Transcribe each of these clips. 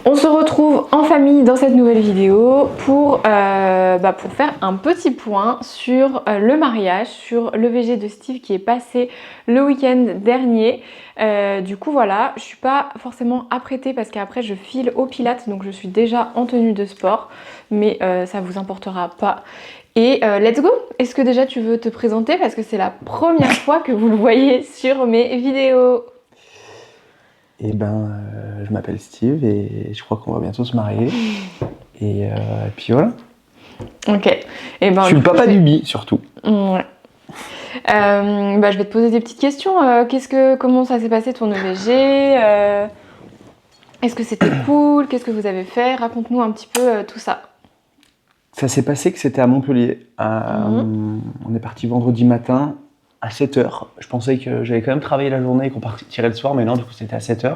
On se retrouve en famille dans cette nouvelle vidéo pour faire un petit point sur le mariage, sur l'EVG de Steve qui est passé le week-end dernier. Du coup voilà, je suis pas forcément apprêtée parce qu'après je file au Pilates, donc je suis déjà en tenue de sport, mais ça vous importera pas. Et let's go! Est-ce que déjà tu veux te présenter parce que c'est la première fois que vous le voyez sur mes vidéos? Eh ben, je m'appelle Steve et je crois qu'on va bientôt se marier. Et puis voilà. Ok. Et ben, je suis le papa du bi surtout. Ouais. Je vais te poser des petites questions. Comment ça s'est passé ton EVG? Est-ce que c'était cool? Qu'est-ce que vous avez fait? Raconte-nous un petit peu tout ça. Ça s'est passé que c'était à Montpellier. On est parti vendredi matin à 7h. Je pensais que j'allais quand même travailler la journée et qu'on partirait le soir, mais non, du coup c'était à 7h.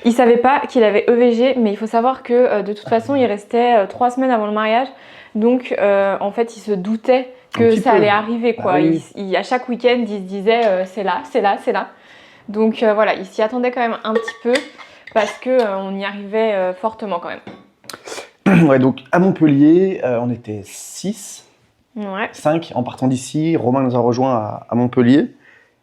Il savait pas qu'il avait EVG, mais il faut savoir que de toute façon il restait 3 semaines avant le mariage. Donc en fait il se doutait que ça allait arriver, quoi. Oui. À chaque week-end il se disait c'est là, c'est là, c'est là. Donc voilà, il s'y attendait quand même un petit peu parce qu'on y arrivait fortement quand même. Ouais, donc à Montpellier, on était 6, ouais. 5 en partant d'ici. Romain nous a rejoints à Montpellier.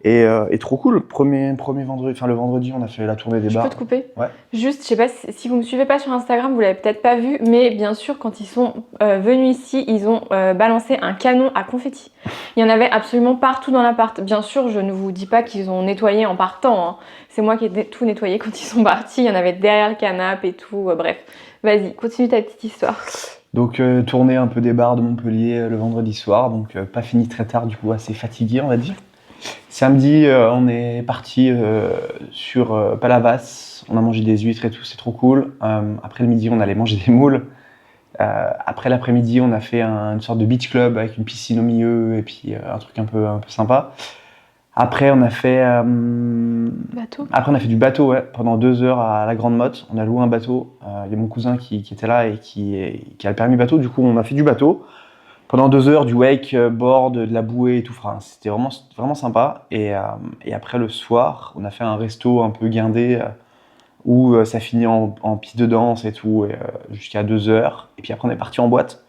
Et trop cool, premier vendredi, enfin le vendredi, on a fait la tournée des bars. Je peux te couper? Ouais. Juste, je sais pas si vous me suivez pas sur Instagram, vous l'avez peut-être pas vu, mais bien sûr, quand ils sont venus ici, ils ont balancé un canon à confetti. Il y en avait absolument partout dans l'appart. Bien sûr, je ne vous dis pas qu'ils ont nettoyé en partant, hein. C'est moi qui ai tout nettoyé quand ils sont partis. Il y en avait derrière le canapé et tout. Bref, vas-y, continue ta petite histoire. Donc tournée un peu des bars de Montpellier le vendredi soir, donc pas fini très tard, du coup assez fatigué on va dire. Samedi, on est parti sur Palavas, on a mangé des huîtres et tout, c'est trop cool. Après le midi, on allait manger des moules. Après l'après-midi, on a fait une sorte de beach club avec une piscine au milieu et puis un truc un peu sympa. Après, on a fait du bateau, ouais, pendant 2 heures à la Grande Motte. On a loué un bateau. Il y a mon cousin qui était là et qui a le permis bateau. Du coup, on a fait du bateau. Pendant 2 heures, du wakeboard, de la bouée et tout. Enfin, c'était vraiment sympa. Et après, le soir, on a fait un resto un peu guindé où ça finit en piste de danse et tout, jusqu'à 2 heures. Et puis après, on est parti en boîte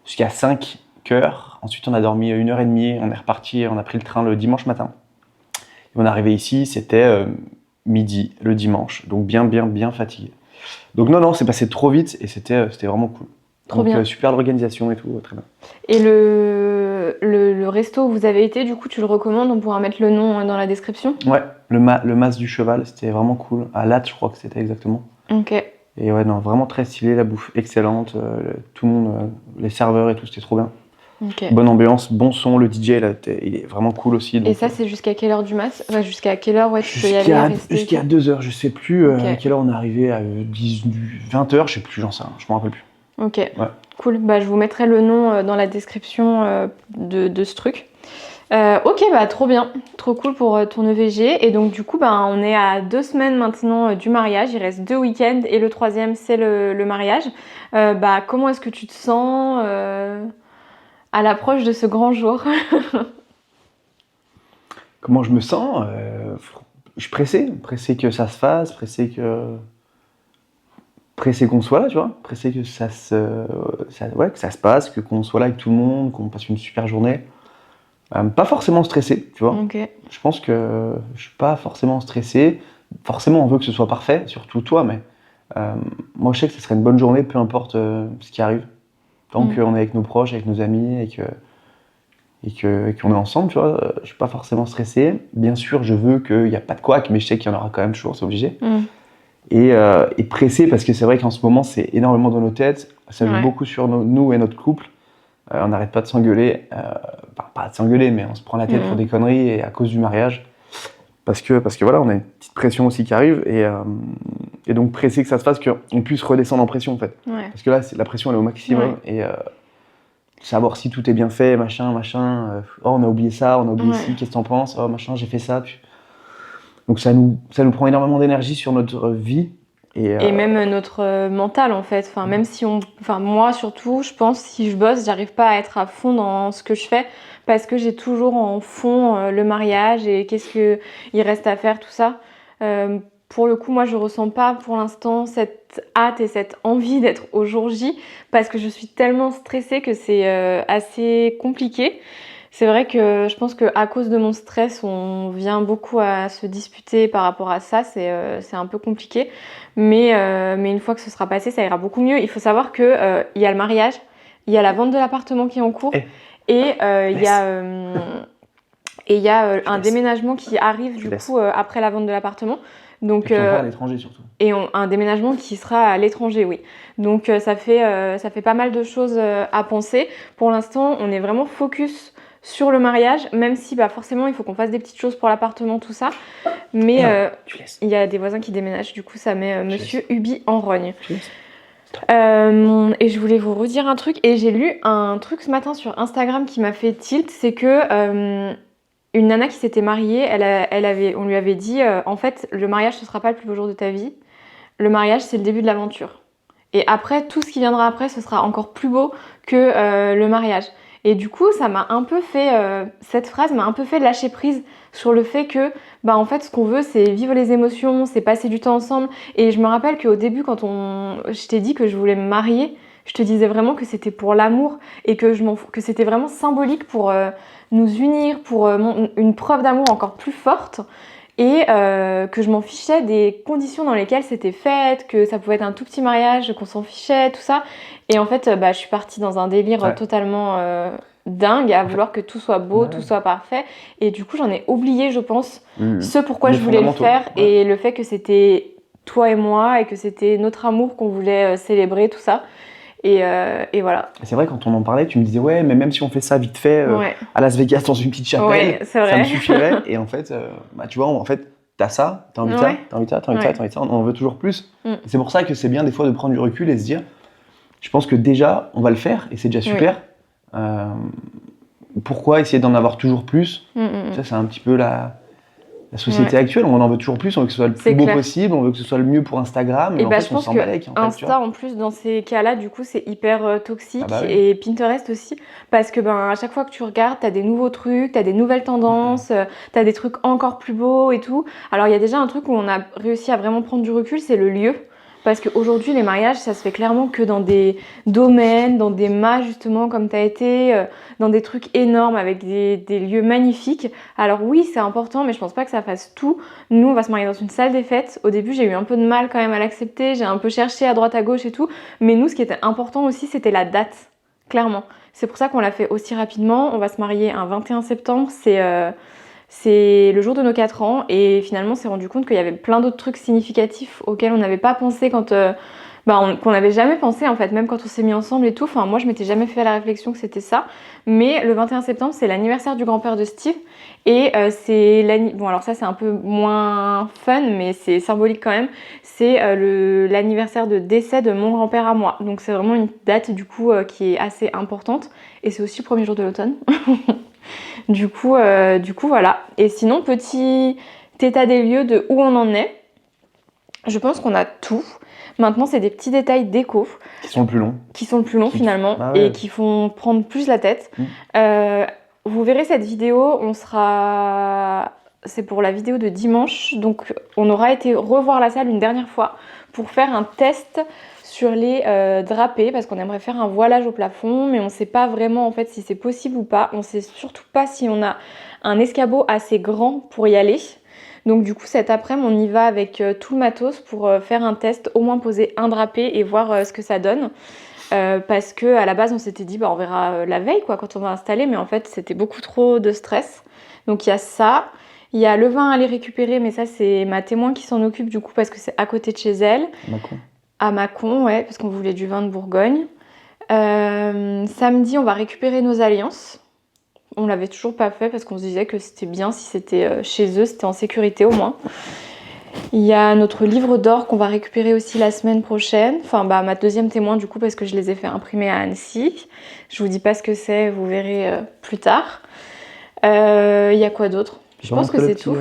jusqu'à 5 heures. Ensuite, on a dormi 1h30. On est reparti, on a pris le train le dimanche matin. Et on est arrivé ici, c'était midi le dimanche. Donc bien fatigué. Donc non, c'est passé trop vite et c'était vraiment cool. Trop bien. Super l'organisation et tout, très bien. Et le resto où vous avez été, du coup, tu le recommandes? On pourra mettre le nom dans la description? Ouais, le Mas du Cheval, c'était vraiment cool. À Latte, je crois que c'était exactement. Ok. Et ouais, non, vraiment très stylé, la bouffe excellente, tout le monde, les serveurs et tout, c'était trop bien. Okay. Bonne ambiance, bon son, le DJ là, il est vraiment cool aussi. Donc, et ça, c'est jusqu'à quelle heure du mat? Enfin, jusqu'à quelle heure tu peux y aller rester? Jusqu'à 2h, je sais plus à quelle heure on est arrivé, à 20h, je sais plus, j'en sais rien, je m'en rappelle plus. Ok, ouais. Cool. Je vous mettrai le nom dans la description de ce truc. Ok, trop bien, trop cool pour ton EVG. Et donc du coup, on est à 2 semaines maintenant du mariage. Il reste 2 week-ends et le 3e, c'est le mariage. Comment est-ce que tu te sens à l'approche de ce grand jour? Comment je me sens? Je suis pressé que ça se fasse, pressé qu'on soit là, tu vois, pressé que ça se passe, qu'on soit là avec tout le monde, qu'on passe une super journée. Pas forcément stressé, tu vois. Okay. Je pense que je suis pas forcément stressé. Forcément, on veut que ce soit parfait, surtout toi, mais moi je sais que ce serait une bonne journée, peu importe ce qui arrive. Tant qu'on est avec nos proches, avec nos amis et qu'on est ensemble, tu vois, je suis pas forcément stressé. Bien sûr, je veux qu'il n'y a pas de couac, mais je sais qu'il y en aura quand même toujours, c'est obligé. Et pressé parce que c'est vrai qu'en ce moment, c'est énormément dans nos têtes. Ça joue beaucoup sur nous et notre couple. On n'arrête pas de s'engueuler, pas de s'engueuler, mais on se prend la tête pour des conneries et à cause du mariage. Parce que voilà, on a une petite pression aussi qui arrive et donc pressé que ça se fasse, qu'on puisse redescendre en pression en fait. Ouais. Parce que là, la pression elle est au maximum et savoir si tout est bien fait, machin, oh on a oublié ça, on a oublié ci, qu'est-ce que t'en penses? Oh machin, j'ai fait ça. Donc ça nous prend énormément d'énergie sur notre vie. Et même notre mental en fait, même si moi surtout, je pense si je bosse, j'arrive pas à être à fond dans ce que je fais parce que j'ai toujours en fond le mariage et qu'est-ce qu'il reste à faire, tout ça. pour le coup, moi, je ressens pas pour l'instant cette hâte et cette envie d'être au jour J parce que je suis tellement stressée que c'est assez compliqué. C'est vrai que je pense qu'à cause de mon stress, on vient beaucoup à se disputer par rapport à ça. C'est un peu compliqué. Mais une fois que ce sera passé, ça ira beaucoup mieux. Il faut savoir que il y a le mariage, il y a la vente de l'appartement qui est en cours et il y a... Et il y a un déménagement qui arrive du coup après la vente de l'appartement. Donc, et puis on part à l'étranger surtout. Et un déménagement qui sera à l'étranger, oui. Donc ça fait pas mal de choses à penser. Pour l'instant, on est vraiment focus sur le mariage, même si bah, forcément il faut qu'on fasse des petites choses pour l'appartement, tout ça. Mais il y a des voisins qui déménagent, du coup ça met Monsieur Ubi en rogne. Et je voulais vous redire un truc, et j'ai lu un truc ce matin sur Instagram qui m'a fait tilt, c'est que une nana qui s'était mariée, on lui avait dit en fait le mariage ce sera pas le plus beau jour de ta vie, le mariage c'est le début de l'aventure. Et après tout ce qui viendra après ce sera encore plus beau que le mariage. Et du coup ça m'a un peu fait, cette phrase m'a un peu fait lâcher prise sur le fait que bah en fait ce qu'on veut c'est vivre les émotions, c'est passer du temps ensemble. Et je me rappelle qu'au début quand je t'ai dit que je voulais me marier, je te disais vraiment que c'était pour l'amour et que c'était vraiment symbolique pour nous unir, pour une preuve d'amour encore plus forte. Et que je m'en fichais des conditions dans lesquelles c'était fait, que ça pouvait être un tout petit mariage, qu'on s'en fichait, tout ça. Et en fait, bah, je suis partie dans un délire totalement dingue, à vouloir que tout soit beau, tout soit parfait. Et du coup, j'en ai oublié, je pense, ce pourquoi je voulais le faire et le fait que c'était toi et moi et que c'était notre amour qu'on voulait célébrer, tout ça. Et voilà. C'est vrai, quand on en parlait, tu me disais ouais, mais même si on fait ça vite fait à Las Vegas dans une petite chapelle, ça me suffirait. Et en fait, bah, tu vois, en fait, t'as ça, t'as envie de ça, t'as envie de ça, t'as envie de ça, t'as envie de ça, on en veut toujours plus. C'est pour ça que c'est bien des fois de prendre du recul et se dire, je pense que déjà, on va le faire et c'est déjà super. Pourquoi essayer d'en avoir toujours plus? Ça, c'est un petit peu la société actuelle, on en veut toujours plus, on veut que ce soit le plus beau possible, on veut que ce soit le mieux pour Instagram, et en fait, on s'en balèque. Insta, en plus, dans ces cas-là, du coup, c'est hyper toxique, et Pinterest aussi, parce que à chaque fois que tu regardes, t'as des nouveaux trucs, t'as des nouvelles tendances, t'as des trucs encore plus beaux et tout. Alors, il y a déjà un truc où on a réussi à vraiment prendre du recul, c'est le lieu. Parce qu'aujourd'hui, les mariages, ça se fait clairement que dans des domaines, dans des mâts justement, comme tu as été, dans des trucs énormes avec des lieux magnifiques. Alors oui, c'est important, mais je pense pas que ça fasse tout. Nous, on va se marier dans une salle des fêtes. Au début, j'ai eu un peu de mal quand même à l'accepter. J'ai un peu cherché à droite à gauche et tout. Mais nous, ce qui était important aussi, c'était la date, clairement. C'est pour ça qu'on l'a fait aussi rapidement. On va se marier un 21 septembre. C'est le jour de nos 4 ans et finalement on s'est rendu compte qu'il y avait plein d'autres trucs significatifs auxquels on n'avait pas pensé qu'on n'avait jamais pensé en fait, même quand on s'est mis ensemble et tout. Enfin moi je m'étais jamais fait la réflexion que c'était ça, mais le 21 septembre c'est l'anniversaire du grand-père de Steve et bon alors ça c'est un peu moins fun mais c'est symbolique quand même, c'est l'anniversaire de décès de mon grand-père à moi. Donc c'est vraiment une date du coup qui est assez importante et c'est aussi le premier jour de l'automne. Du coup, voilà. Et sinon, petit état des lieux de où on en est. Je pense qu'on a tout. Maintenant, c'est des petits détails déco. Qui sont le plus longs. Qui sont le plus longs finalement et qui font prendre plus la tête. Vous verrez cette vidéo, c'est pour la vidéo de dimanche. Donc, on aura été revoir la salle une dernière fois pour faire un test sur les drapés parce qu'on aimerait faire un voilage au plafond mais on ne sait pas vraiment en fait si c'est possible ou pas. On ne sait surtout pas si on a un escabeau assez grand pour y aller. Donc du coup cet après-midi on y va avec tout le matos pour faire un test, au moins poser un drapé et voir ce que ça donne. Parce que à la base on s'était dit on verra la veille quoi quand on va installer, mais en fait c'était beaucoup trop de stress. Donc il y a ça. Il y a le vin à aller récupérer, mais ça c'est ma témoin qui s'en occupe du coup parce que c'est à côté de chez elle. À Mâcon, ouais, parce qu'on voulait du vin de Bourgogne. Samedi, on va récupérer nos alliances. On l'avait toujours pas fait parce qu'on se disait que c'était bien si c'était chez eux, c'était en sécurité au moins. Il y a notre livre d'or qu'on va récupérer aussi la semaine prochaine. Enfin, ma deuxième témoin du coup parce que je les ai fait imprimer à Annecy. Je vous dis pas ce que c'est, vous verrez plus tard. Il y a quoi d'autre? Je pense que c'est tout.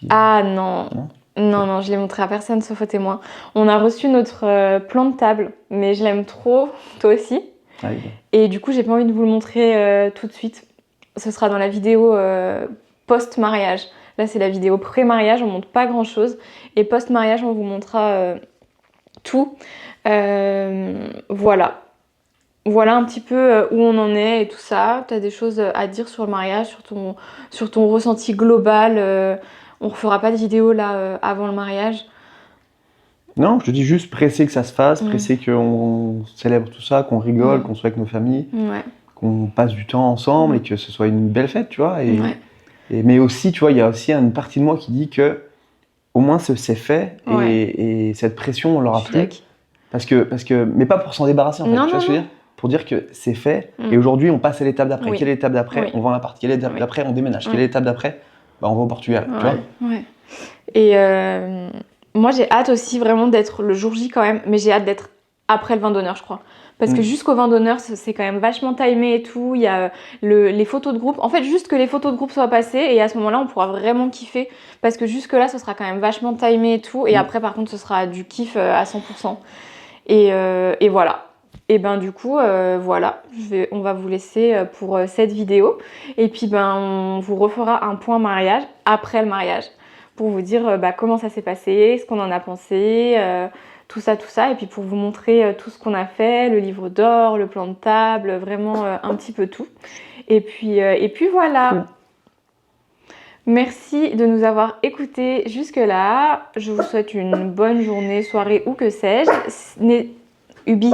Ah non. Non, je l'ai montré à personne sauf aux témoins. On a reçu notre plan de table, mais je l'aime trop, toi aussi. Et du coup, j'ai pas envie de vous le montrer tout de suite. Ce sera dans la vidéo post-mariage. Là, c'est la vidéo pré-mariage, on montre pas grand-chose. Et post-mariage, on vous montrera tout. Voilà. Voilà un petit peu où on en est et tout ça. Tu as des choses à dire sur le mariage, sur ton ressenti global. On refera pas de vidéo là avant le mariage. Non, je te dis juste pressé que ça se fasse, pressé qu'on célèbre tout ça, qu'on rigole, qu'on soit avec nos familles, qu'on passe du temps ensemble et que ce soit une belle fête, tu vois. Mais aussi, tu vois, il y a aussi une partie de moi qui dit que au moins c'est fait et cette pression, on l'aura plus. Parce que, mais pas pour s'en débarrasser en fait, tu vois ce que je veux dire? Pour dire que c'est fait et aujourd'hui on passe à l'étape d'après. Quelle est l'étape d'après? On vend l'appart. Quelle est l'étape d'après? On déménage. Quelle est l'étape d'après? Bah, on va au Portugal, tu vois? Et moi j'ai hâte aussi vraiment d'être le jour J quand même, mais j'ai hâte d'être après le vin d'honneur, je crois. Parce que jusqu'au vin d'honneur, c'est quand même vachement timé et tout. Il y a les photos de groupe. En fait, juste que les photos de groupe soient passées et à ce moment-là, on pourra vraiment kiffer. Parce que jusque-là, ce sera quand même vachement timé et tout. Et après, par contre, ce sera du kiff à 100%. Et voilà. Et ben du coup, voilà, on va vous laisser pour cette vidéo. Et puis ben on vous refera un point mariage après le mariage pour vous dire comment ça s'est passé, ce qu'on en a pensé, tout ça. Et puis pour vous montrer tout ce qu'on a fait, le livre d'or, le plan de table, vraiment un petit peu tout. Et puis voilà. Cool. Merci de nous avoir écoutés jusque-là. Je vous souhaite une bonne journée, soirée ou que sais-je. Ubi.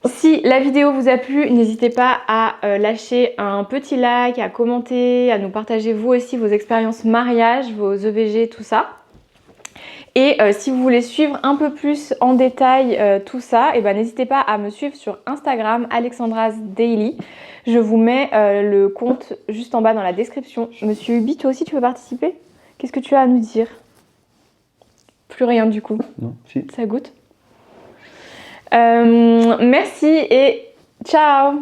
Si la vidéo vous a plu, n'hésitez pas à lâcher un petit like, à commenter, à nous partager vous aussi vos expériences mariage, vos EVG, tout ça. Et si vous voulez suivre un peu plus en détail tout ça, n'hésitez pas à me suivre sur Instagram, Alexandra's Daily. Je vous mets le compte juste en bas dans la description. Monsieur Ubi, toi aussi tu veux participer? Qu'est-ce que tu as à nous dire? Plus rien du coup. Non, si. Ça goûte? Merci et ciao!